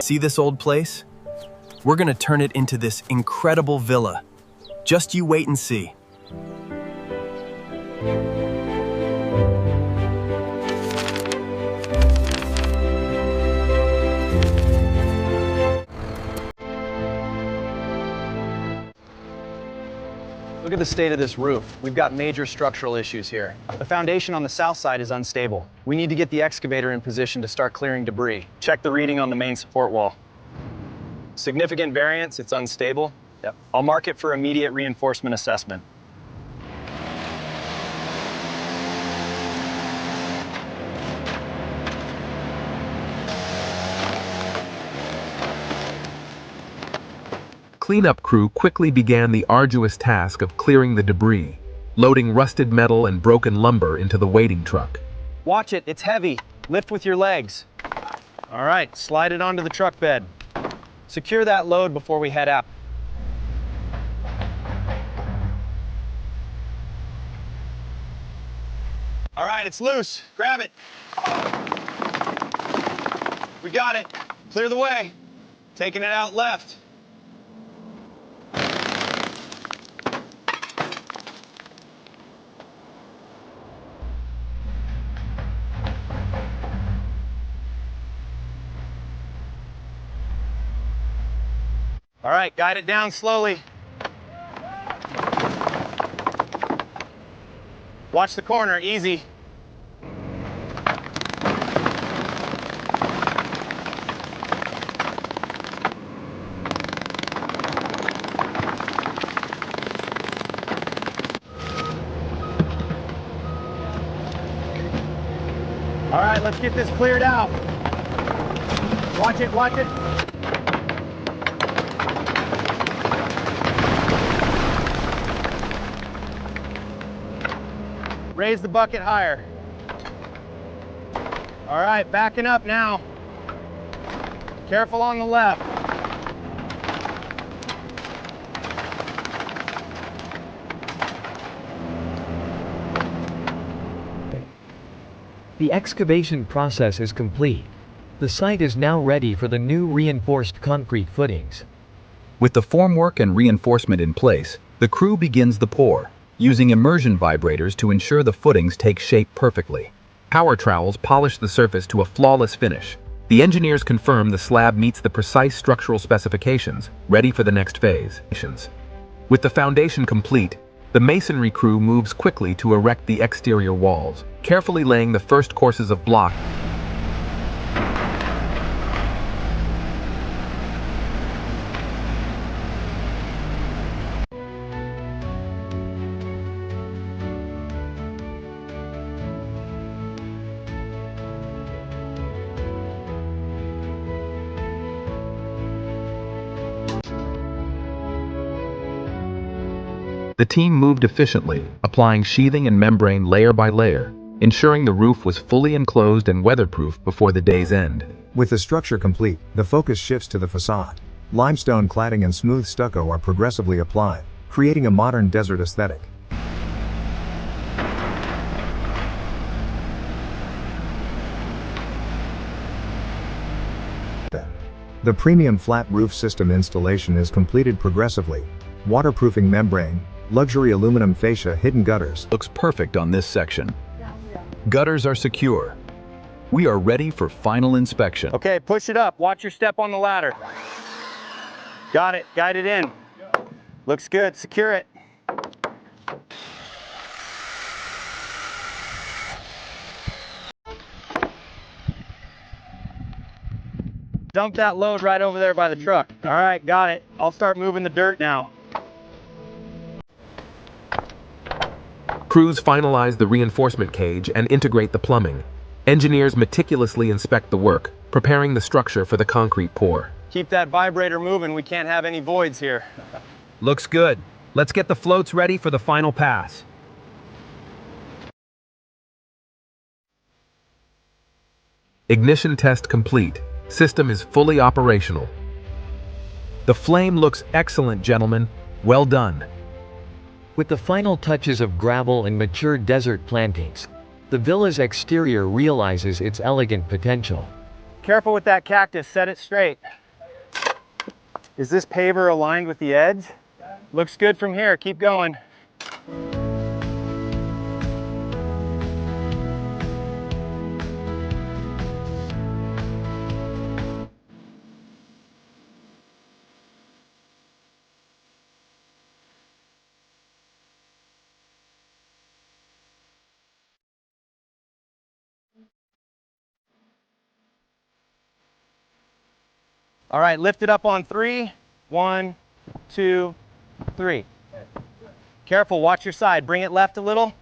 See this old place? We're gonna turn it into this incredible villa. Just you wait and see. Look at the state of this roof. We've got major structural issues here. The foundation on the south side is unstable. We need to get the excavator in position to start clearing debris. Check the reading on the main support wall. Significant variance, it's unstable. Yep. I'll mark it for immediate reinforcement assessment. Cleanup crew quickly began the arduous task of clearing the debris, loading rusted metal and broken lumber into the waiting truck. Watch it, it's heavy. Lift with your legs. All right, slide it onto the truck bed. Secure that load before we head out. All right, it's loose. Grab it. We got it. Clear the way. Taking it out left. All right, guide it down slowly. Watch the corner, easy. All right, let's get this cleared out. Watch it, watch it. Raise the bucket higher. All right, backing up now. Careful on the left. The excavation process is complete. The site is now ready for the new reinforced concrete footings. With the formwork and reinforcement in place, the crew begins the pour, using immersion vibrators to ensure the footings take shape perfectly. Power trowels polish the surface to a flawless finish. The engineers confirm the slab meets the precise structural specifications, ready for the next phase. With the foundation complete, the masonry crew moves quickly to erect the exterior walls, carefully laying the first courses of block. The team moved efficiently, applying sheathing and membrane layer by layer, ensuring the roof was fully enclosed and weatherproof before the day's end. With the structure complete, the focus shifts to the facade. Limestone cladding and smooth stucco are progressively applied, creating a modern desert aesthetic. The premium flat roof system installation is completed progressively. Waterproofing membrane, luxury aluminum fascia, hidden gutters. Looks perfect on this section. Gutters are secure. We are ready for final inspection. Okay, push it up. Watch your step on the ladder. Got it. Guide it in. Looks good. Secure it. Dump that load right over there by the truck. All right, got it. I'll start moving the dirt now. Crews finalize the reinforcement cage and integrate the plumbing. Engineers meticulously inspect the work, preparing the structure for the concrete pour. Keep that vibrator moving. We can't have any voids here. Looks good. Let's get the floats ready for the final pass. Ignition test complete. System is fully operational. The flame looks excellent, gentlemen. Well done. With the final touches of gravel and mature desert plantings, the villa's exterior realizes its elegant potential. Careful with that cactus, set it straight. Is this paver aligned with the edge? Looks good from here, keep going. All right, lift it up on 3. 1, 2, 3. Careful, watch your side. Bring it left a little.